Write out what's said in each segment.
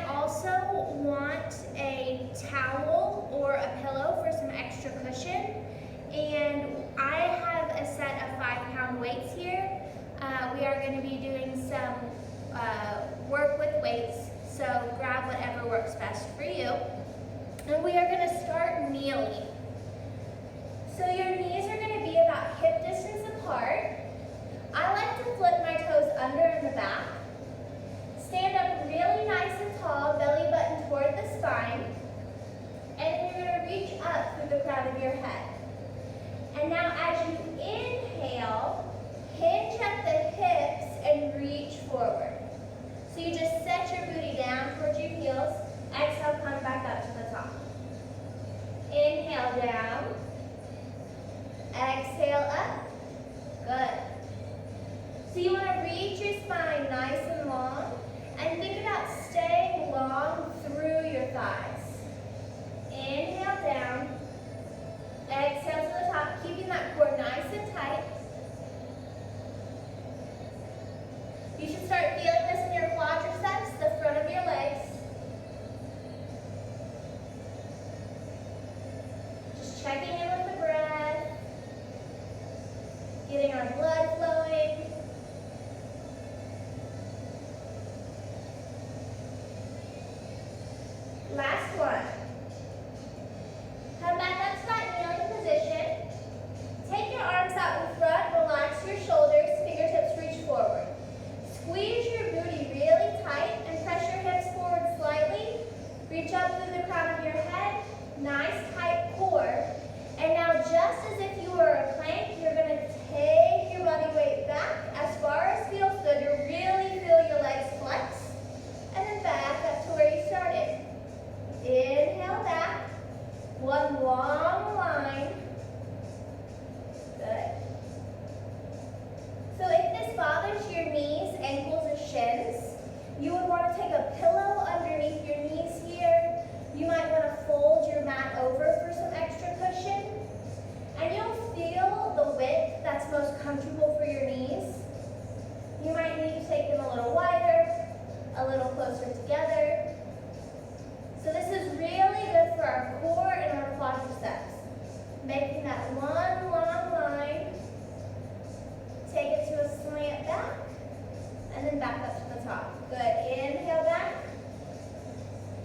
might also want a towel or a pillow for some extra cushion. And I have a set of 5-pound weights here. We are going to be doing some work with weights, so grab whatever works best for you. And we are going to start kneeling. So your knees are going to be about hip distance apart. I like to flip my toes under in the back. Stand up really nice and tall, belly button toward the spine. And you're going to reach up through the crown of your head. And now as you inhale, hinge at the hips and reach forward. So you just set your booty down towards your heels. Exhale, come back up to the top. Inhale down. Exhale up. Good. So you want to reach your spine nice and long. And think about staying long through your thighs. Inhale down. Exhale to the top, keeping that core nice and tight. You should start feeling this in your quadriceps, the front of your legs. Just checking in with the breath. Getting our blood flowing. Last one. Come back up to that kneeling position. Take your arms out in front, relax your shoulders, fingertips reach forward. Squeeze your booty really tight and press your hips forward slightly. Reach up through the crown of your head, nice tight core. And now just as if you were a plank, you're going to take your body weight back as far as feels good. You really feel your legs flex. And then back up to where you started. Inhale back. One long line. Good. So if this bothers your knees, ankles, or shins, you would want to take a pillow underneath your knees here. You might want to fold your mat over for some extra cushion. And you'll feel the width that's most comfortable for your knees. You might need to take them a little wider, a little closer together. So this is really good for our core and our quadriceps. Making that one long line. Take it to a slant back, and then back up to the top. Good. Inhale back.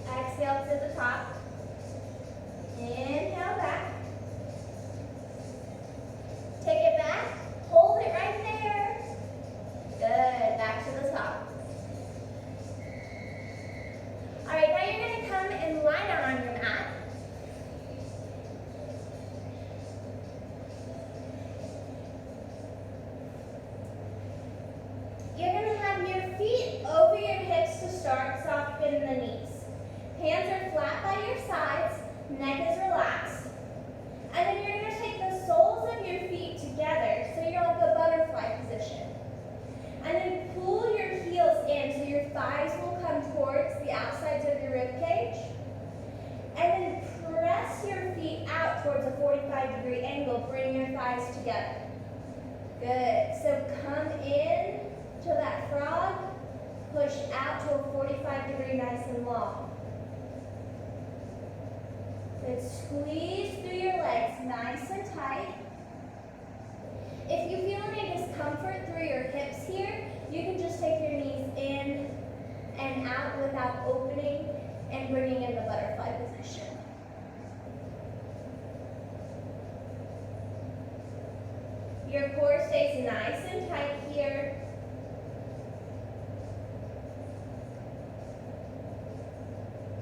Exhale to the top. Inhale back. Take it back. Hold it right there. Good. Back to the top. All right, now you're going to come and lie down on your mat. You're going to have your feet over your hips to start, soft bend in the knees. Hands are flat by your sides, neck is relaxed. And then you're going to take the soles of your feet together so you're like a butterfly position. And then pull your heels in so your thighs will come towards the outsides of your rib cage. And then press your feet out towards a 45-degree angle. Bring your thighs together. Good. So come in to that frog. Push out to a 45-degree nice and long. Good. Squeeze through your legs nice and tight. If you feel any discomfort through your hips here, you can just take your knees in and out without opening and bringing in the butterfly position. Your core stays nice and tight here.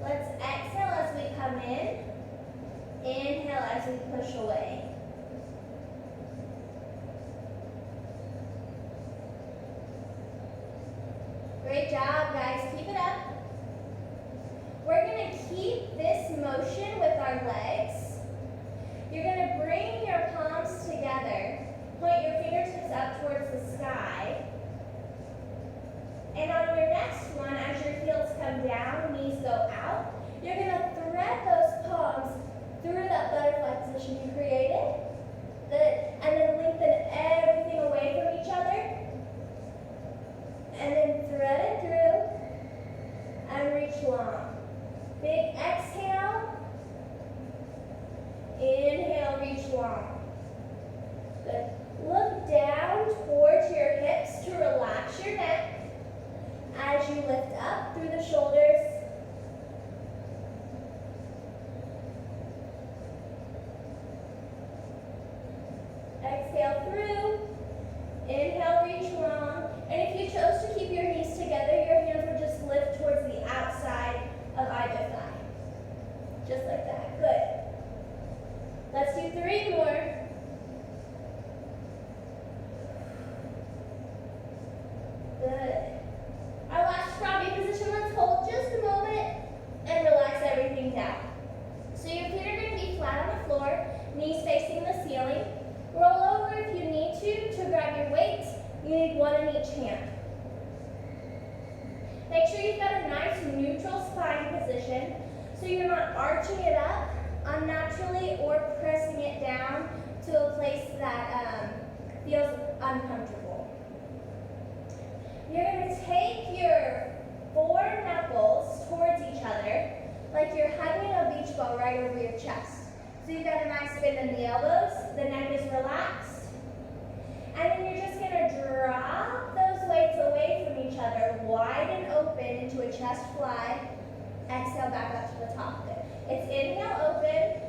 Let's exhale as we come in. Inhale as we push away. Great job, guys. Keep it up. We're going to keep this motion with our legs. You're going to bring your palms together. Point your fingertips up towards the sky. And on your next one, as your heels come down, knees go out, you're going to thread those palms through that butterfly position you created. And then lengthen everything away from each other. And then thread it through and reach reach long. Big exhale. Inhale, reach long. Good. Look down towards your hips to relax your neck as you lift up through the shoulders. Exhale through. Inhale, reach long. And if you chose to keep your knees together, your hands would just lift towards the outside of either thigh. Just like that. Good. Let's do 3 more. Good. Our last froggy position, let's hold just a moment and relax everything down. So your feet are going to be flat on the floor, knees facing the ceiling. Roll over if you need to grab your weights. You need one in each hand. Make sure you've got a nice neutral spine position so you're not arching it up unnaturally or pressing it down to a place that feels uncomfortable. You're going to take your 4 knuckles towards each other like you're hugging a beach ball right over your chest. So you've got a nice bend in the elbows, the neck is relaxed. And then you're just going to drop those weights away from each other, wide and open into a chest fly. Exhale back up to the top. It's inhale, open,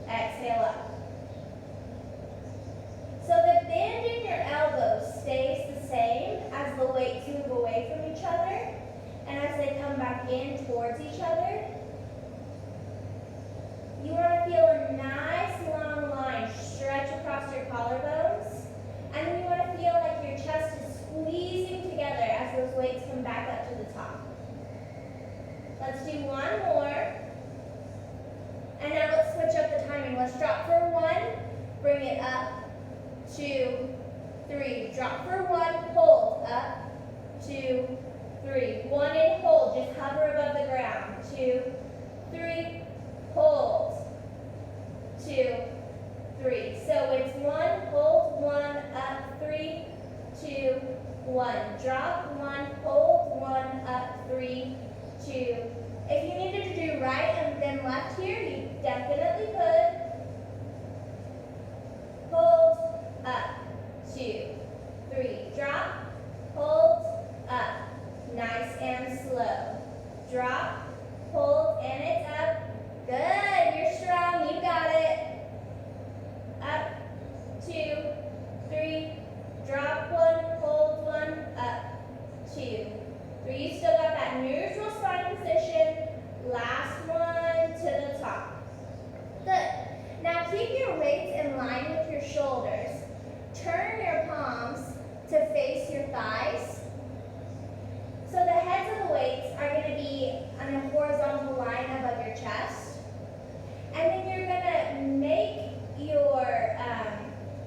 exhale up. So the bend in your elbows stays the same as the weights move away from each other and as they come back in towards each other. You want to feel a nice long line stretch across your collarbones, and then you want to feel like your chest is squeezing together as those weights come back up to the top. Let's do 1 more. And now let's switch up the timing. Let's drop for 1, bring it up, 2, 3. Drop for 1, hold, up, 2, 3. 1 and hold, just hover above the ground. 2, 3, hold, 2, 3. So it's 1, hold, 1, up, 3, 2, 1. Drop, 1, hold, 1, up, 3, 2. If you needed to do right and then left here, you definitely could. Hold, up, 2, 3. Drop, hold, up. Nice and slow. Drop, hold, and it's up. Good, you're strong, you got it. Up, 2, 3. Drop 1, hold 1, up, 2, 3. You still got that neutral spine position. Last one to the top. Good. Now keep your weights in line with your shoulders. Turn your palms to face your thighs. So the heads of the weights are going to be on a horizontal line above your chest. And then you're going to make your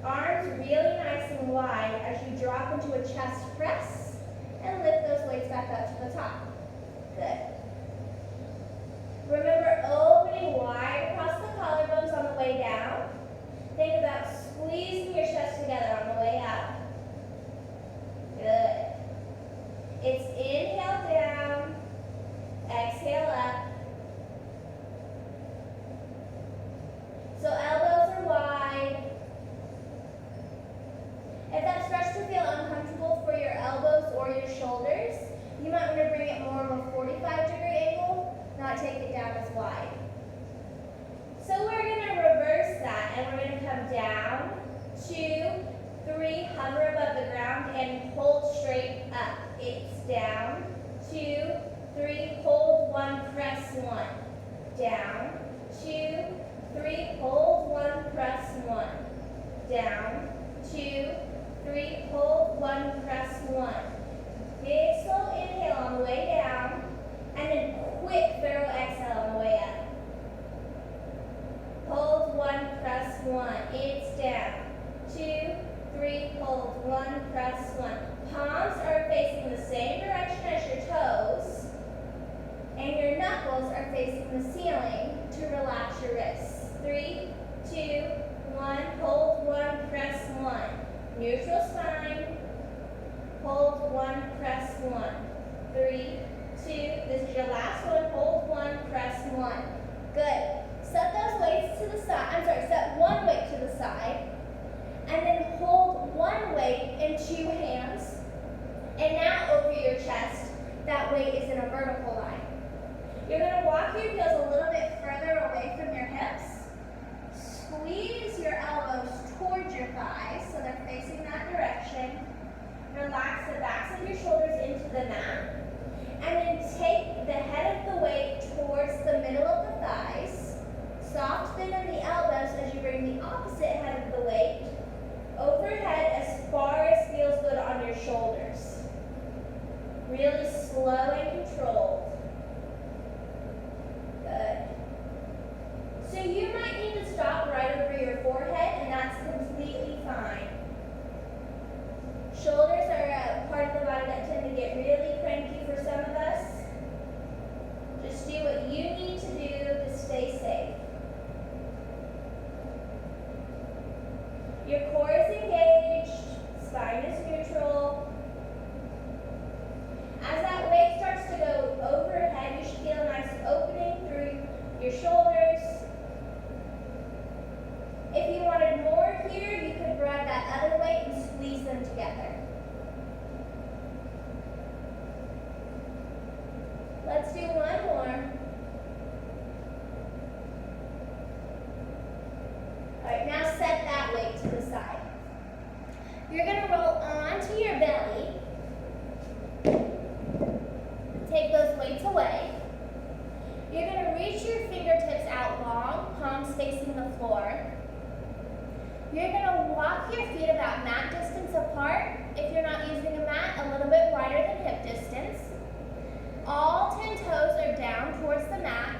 arms really nice and wide as you drop into a chest press and lift those weights back up to the top. Good. Remember opening wide across the collarbones on the way down. Think about squeezing your chest together on the way out. Good. It's inhale down, exhale up. So elbows are wide. If that starts to feel uncomfortable for your elbows or your shoulders, you might want to bring it more of a 45-degree angle, not take it down as wide. So we're going to reverse that, and we're going to come down, 2, 3, hover above the ground, and hold straight up. It's down, 2, 3, hold 1, press 1. Down, 2, 3, hold 1, press 1. Down, 2, 3, hold 1, press 1. Big slow inhale on the way down, and then quick thorough exhale on the way up. Hold 1, press 1. It's down. 2, 3, hold 1, press 1. Palms are facing the same direction as your toes, and your knuckles are facing the ceiling to relax your wrists. 3, 2, 1, hold 1, press 1. Neutral spine. Hold 1, press 1. 3, 2, this is your last one. Good. Set those weights to the side. Set one weight to the side. And then hold one weight in two hands. And now over your chest, that weight is in a vertical line. You're going to walk your heels a little bit further away from your hips. Squeeze your elbows towards your thighs so they're facing that direction. Relax the backs of your shoulders into the mat. And then take the head of the weight towards the middle of the thighs. Soft bend in the elbows as you bring the opposite head of the weight overhead as far as feels good on your shoulders. Really slow and controlled. Good. So you might need to stop right over your forehead, and that's completely fine. Shoulders are a part of the body that tend to get really cranky for some of us. Just do what you need to do to stay safe. Your core is engaged, spine is neutral. As that weight starts to go overhead, you should feel a nice opening through your shoulders. If you wanted more here, you could grab that other weight and squeeze them together. Let's do one more. All right, now set that weight to the side. You're going to roll onto your belly. Take those weights away. You're going to reach your fingertips out long, palms facing the floor. You're going to walk your feet about mat distance apart. If you're not using a mat, a little bit wider than hip distance. All 10 toes are down towards the mat.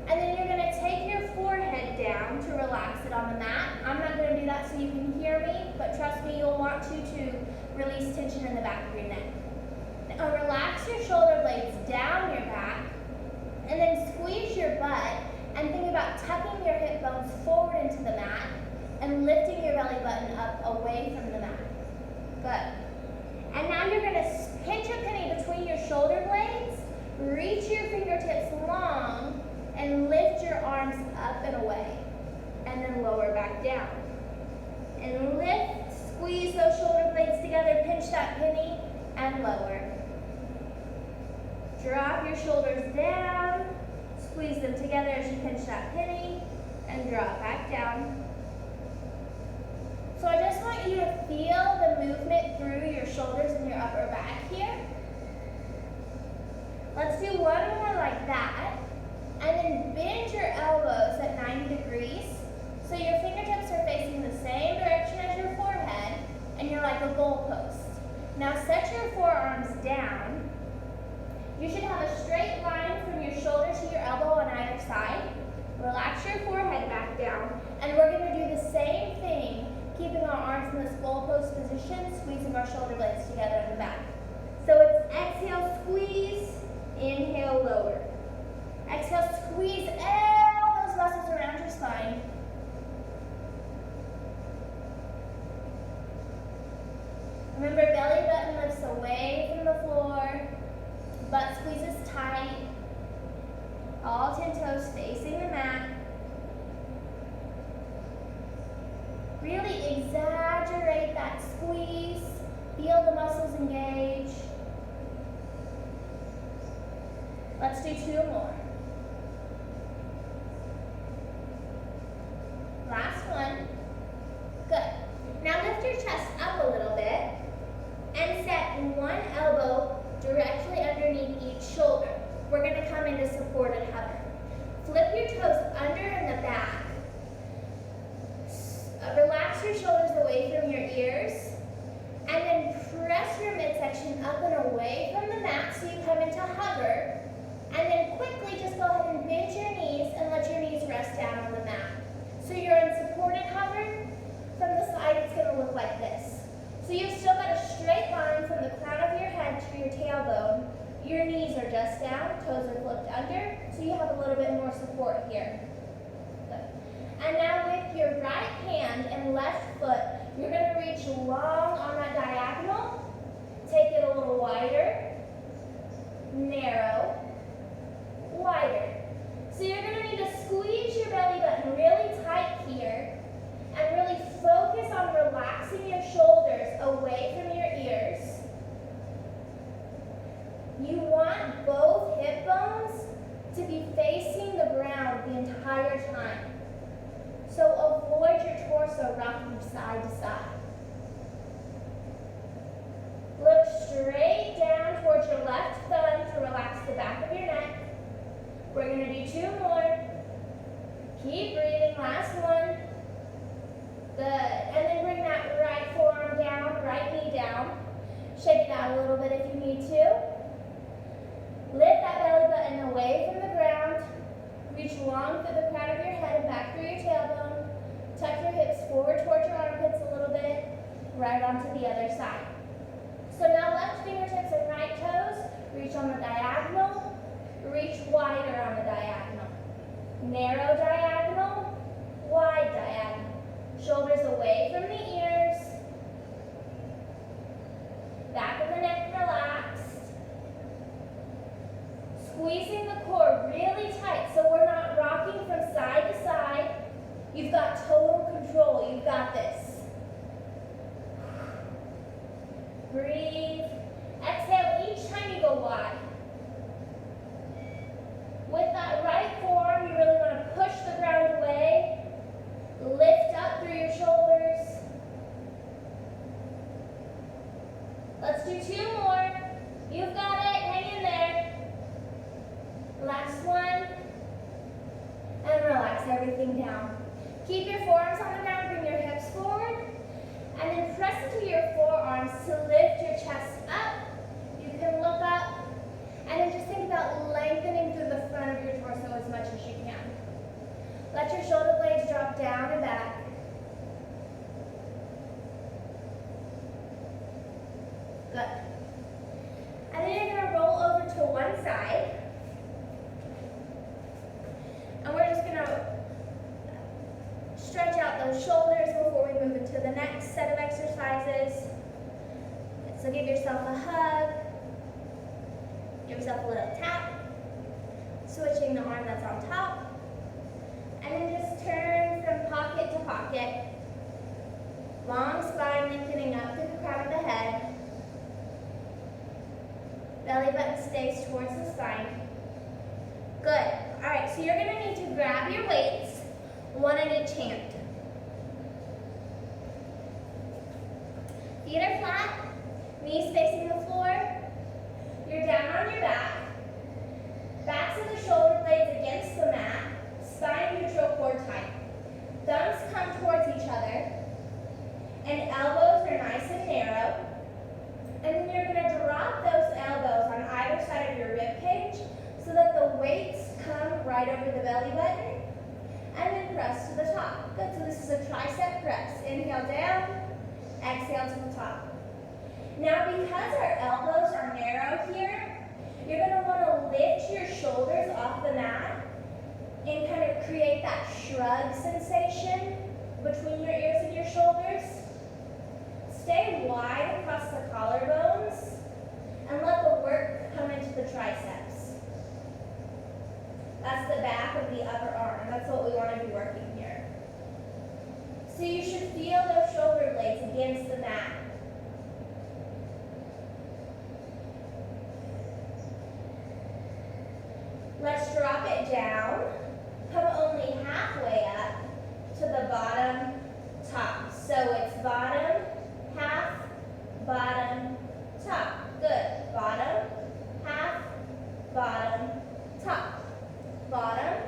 And then you're going to take your forehead down to relax it on the mat. I'm not going to do that so you can hear me, but trust me, you'll want to release tension in the back of your neck. Now relax your shoulder blades down your back, and then squeeze your butt, and think about tucking your hip bones forward into the mat, and lifting your belly button up away from the mat. Good. And now you're going to pinch a penny between your shoulder blades, reach your fingertips long, and lift your arms up and away, and then lower back down. And lift, squeeze those shoulder blades together, pinch that penny, and lower. Drop your shoulders down, squeeze them together as you pinch that penny, and drop back down. So I just want you to feel the movement through your shoulders and your upper back here. Let's do one more like that. And then bend your elbows at 90 degrees so your fingertips are facing the same direction as your forehead, and you're like a goalpost. Now set your forearms down. You should have a straight line from your shoulder to your elbow on either side. Relax your forehead back down, and we're going to do the same thing, keeping our arms in this goalpost position, squeezing our shoulder blades together in the back. So it's exhale, squeeze, inhale, lower. Exhale, squeeze all those muscles around your spine. Remember, belly button lifts away from the floor. Butt squeezes tight. All 10 toes facing the mat. Really exaggerate that squeeze. Feel the muscles engage. Let's do two more. Last one. Good. Now lift your chest up a little bit and set one elbow directly underneath each shoulder. We're going to come into supported hover. Flip your toes under in the back. Relax your shoulders away from your ears. And then press your midsection up and away from the mat so you come into hover. And then quickly just go ahead and bend your knees and let your knees rest down on the mat. So you're in supported hover. From the side, it's going to look like this. So you've still got a straight line from the crown of your head to your tailbone. Your knees are just down, toes are flipped under, so you have a little bit more support here. Good. And now with your right hand and left foot, you're going to reach long on that diagonal. Take it a little wider, narrow, wider. So you're 2 more. Keep breathing, last one. Good, and then bring that right forearm down, right knee down. Shake it out a little bit if you need to. Lift that belly button away from the ground. Reach long through the crown of your head and back through your tailbone. Tuck your hips forward towards your armpits a little bit. Right onto the other side. So now left fingertips and right toes. Reach on the diagonal. Reach wider on the diagonal. Narrow diagonal. Wide diagonal. Shoulders away from the ears. Back of the neck relaxed. Squeezing the core really tight so we're not rocking from side to side. You've got total control. You've got this. Breathe. Exhale each time you go wide. With that right forearm, you really want to push the ground away. Lift up through your shoulders. Let's do 2 more. You've got it. Hang in there. Last one. And relax everything down. Keep your forearms on the ground. Bring your hips forward. And then press into your forearms to lift your chest up. You can look up. And then just think about lengthening through the front of your torso as much as you can. Let your shoulder blades drop down and back. Good. And then you're going to roll over to one side. And we're just going to stretch out those shoulders before we move into the next set of exercises. So give yourself a hug. Give yourself a little tap. Switching the arm that's on top. And then just turn from pocket to pocket. Long spine lengthening up through the crown of the head. Belly button stays towards the spine. Good. All right, so you're going to need to grab your weights, one in each hand. Feet are flat, knees facing the floor. You're down on your back. Backs of the shoulder blades against the mat. Spine neutral, core tight. Thumbs come towards each other. And elbows are nice and narrow. And then you're going to drop those elbows on either side of your rib cage so that the weights come right over the belly button. And then press to the top. Good, so this is a tricep press. Inhale down, exhale to the top. Now because our elbows are narrow here, you're going to want to lift your shoulders off the mat and kind of create that shrug sensation between your ears and your shoulders. Stay wide across the collarbones and let the work come into the triceps. That's the back of the upper arm. That's what we want to be working here. So you should feel those shoulder blades against the mat. Let's drop it down. Come only halfway up to the bottom top. So it's bottom, half, bottom, top. Good. Bottom, half, bottom, top. Bottom,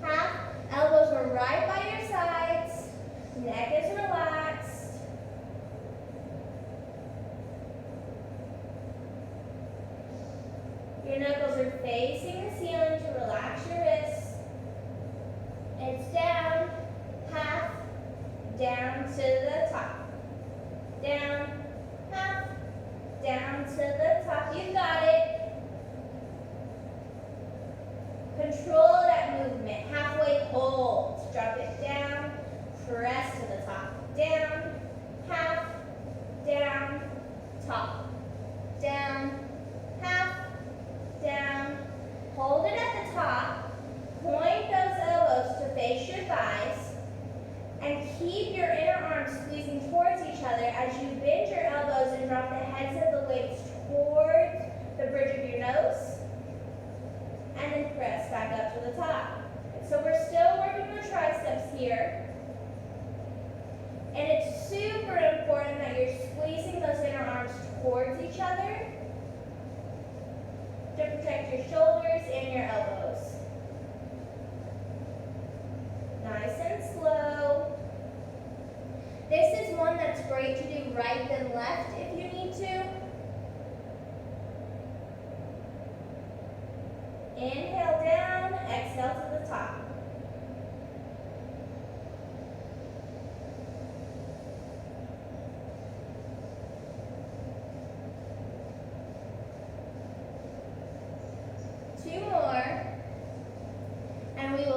half. Elbows are right by your sides. Neck is relaxed. Your knuckles are facing the ceiling to relax your wrists. It's down, half, down to the top. Down, half, down to the top. You got it. Control that movement. Halfway hold. Drop it down, press to the top. Down, half, down, top. Down, half, down. Hold it at the top. Point those elbows to face your thighs. And keep your inner arms squeezing towards each other as you bend your elbows and drop the heads of the weights towards the bridge of your nose. And then press back up to the top. So we're still working the triceps here. And it's super important that you're squeezing those inner arms towards each other to protect your shoulders and your elbows.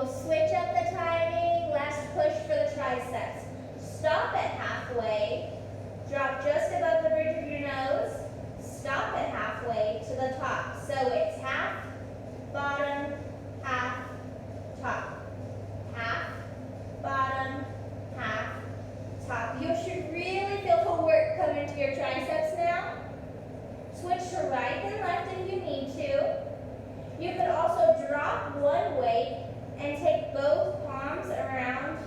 we'll switch up the timing. Last push for the triceps. Stop at halfway. Drop just above the bridge of your nose. Stop at halfway to the top. So it's half, bottom, half, top. Half, bottom, half, top. You should really feel the work come into your triceps now. Switch to right and left if you need to. You could also drop one weight and take both palms around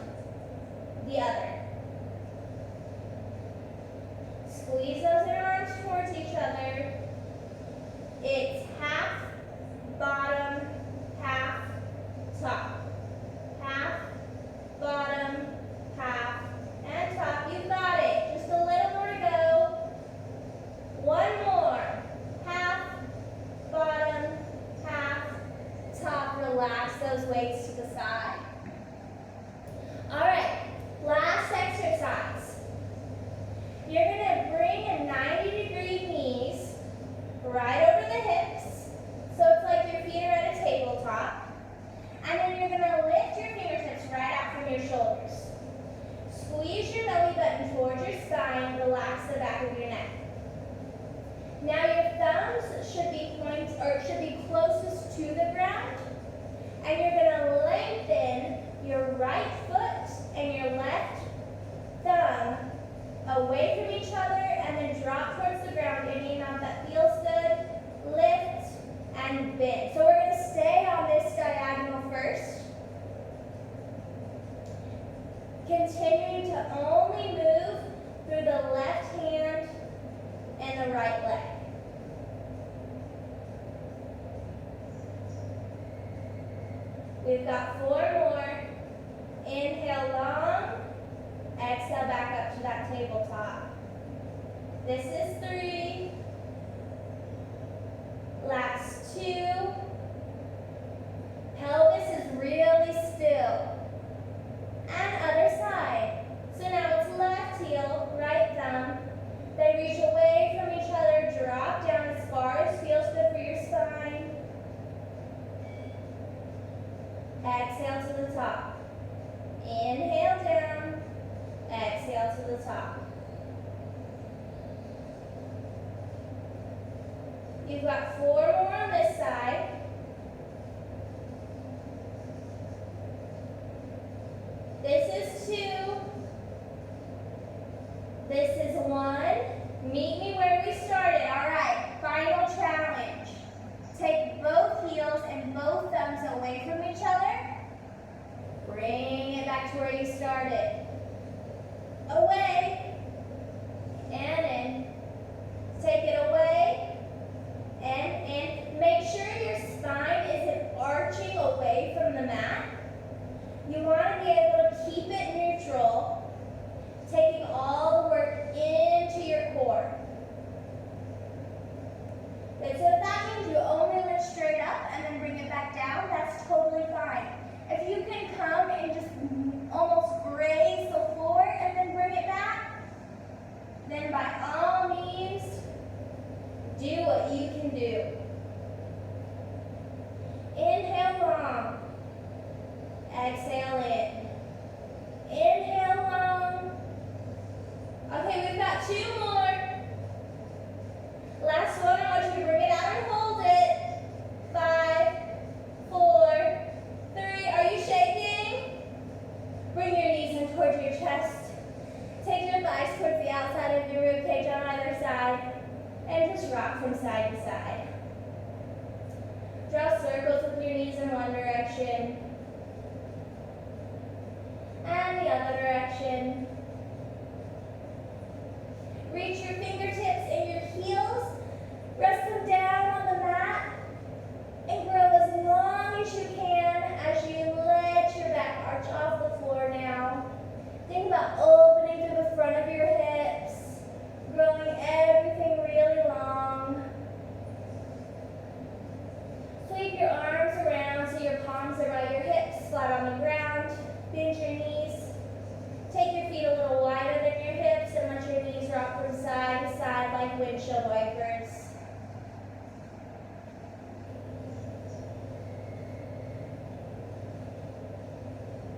the other. Squeeze those arms towards each other. It's half, bottom, half, top. Half, bottom, half, and top. You've got it. Just a little more to go. One more. Half, bottom, half, top. Relax those weights to the side. All right, last exercise. You're going to bring a 90-degree knees right over the hips. So it's like your feet are at a tabletop. And then you're going to lift your fingertips right out from your shoulders. Squeeze your belly button towards your spine. Relax the back of your neck. Now your thumbs should be closest to the ground. And you're going to lengthen your right foot and your left thumb away from each other and then drop towards the ground. Any amount that feels good. Lift and bend. So we're going to stay on this diagonal first. Continuing to only move through the left hand and the right leg. We've got 4 more. Inhale long. Exhale back up to that tabletop. This is 3. Last 2. Pelvis is really still. And other side. So now it's left heel, right thumb. They reach away from each other, drop down as far as feels good for your spine. Exhale to the top. Inhale down. Exhale to the top. You've got 4 more on this side. This is 2. This is 1. Meet me where we started. All right, final challenge. Take both heels and both thumbs away from each other. Bring it back to where you started. Away and in. Take it away and in. Make sure you're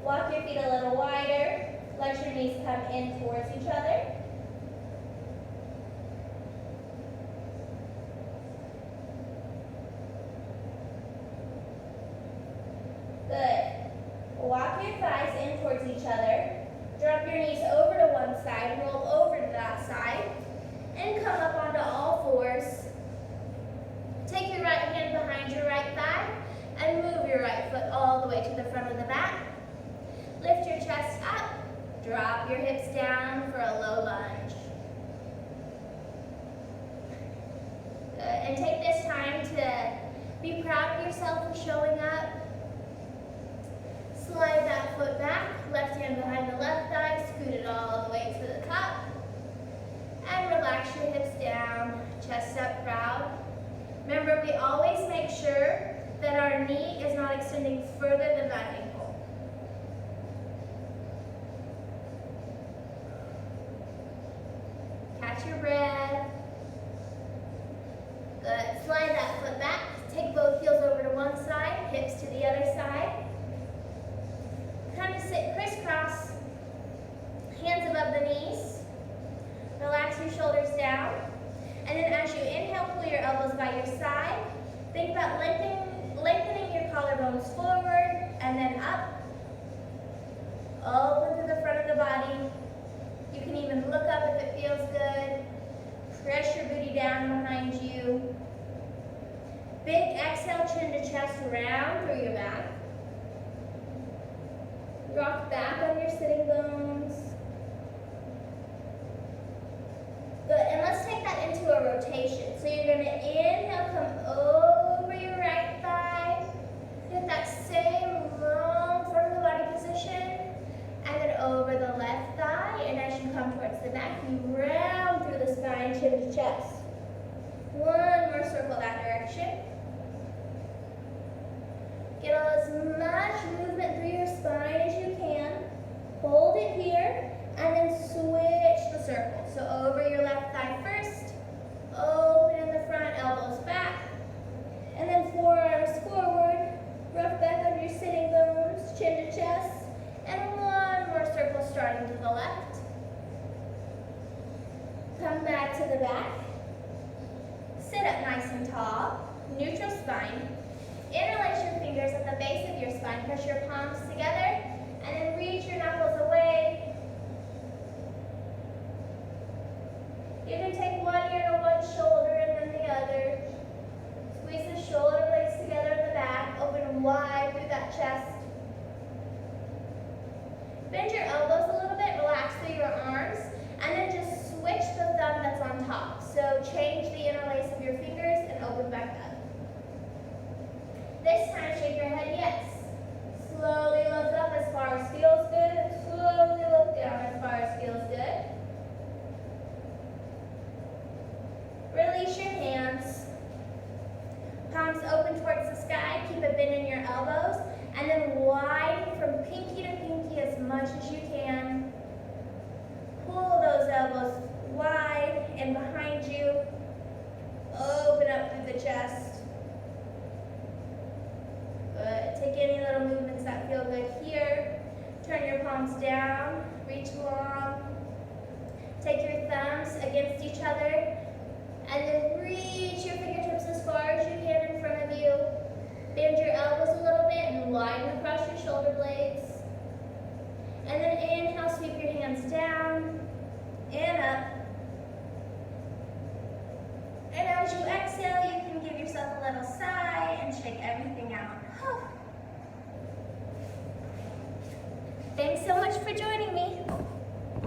Walk your feet a little wider. Let your knees come in towards each other. Good. Walk your thighs in towards each other. Drop your knees over to one side, roll over to that side, and come up onto all fours. Take your right hand behind your right thigh and move your right foot all the way to the front of the mat. Lift your chest up, drop your hips down for a low lunge. Good. And take this time to be proud of yourself for showing up. Slide that foot back, left hand behind the left thigh, scoot it all the way to the top. And relax your hips down, chest up proud. Remember, we always make sure that our knee is not extending further than that ankle. Catch your breath. Good. Slide that foot back. Take both heels over to one side, hips to the other side. Kind of sit crisscross, hands above the knees. Relax your shoulders down. And then as you inhale, pull your elbows by your side. Think about lengthening your collarbones forward and then up. Open to the front of the body. You can even look up if it feels good. Press your booty down behind you. Big exhale, chin to chest, round through your back. Rock back on your sitting bones. Good, and let's take that into a rotation. So you're going to inhale, come over your right thigh. Get that same long front of the body position. And then over the left thigh. And as you come towards the back, you round through the spine, chin to chest. One more circle that direction. Get as much movement through your spine as you can. Hold it here, and then switch the circle. So over your left thigh first, open in the front, elbows back, and then forearms forward, rough back under your sitting bones, chin to chest, and one more circle starting to the left. Come back to the back. Sit up nice and tall, neutral spine. Interlace your fingers at the base of your spine. Press your palms together and then reach your knuckles away. You can take one ear to one shoulder and then the other. Squeeze the shoulder blades together in the back. Open wide through that chest. Bend your elbows a little bit. Relax through your arms. And then just switch the thumb that's on top. So change the interlace of your fingers and open back up. This time, shake your head yes. Slowly look up as far as feels good, and slowly look down as far as feels good. Release your hands. Palms open towards the sky. Keep a bend in your elbows. And then widen from pinky to pinky as much as you can. Pull those elbows wide and behind you. Open up through the chest. Good. Take any little movements that feel good here. Turn your palms down. Reach long. Take your thumbs against each other. And then reach your fingertips as far as you can in front of you. Bend your elbows a little bit and widen across your shoulder blades. And then inhale, sweep your hands down and up. And as you exhale, you can give yourself a little sigh and shake everything out. Thanks so much for joining me.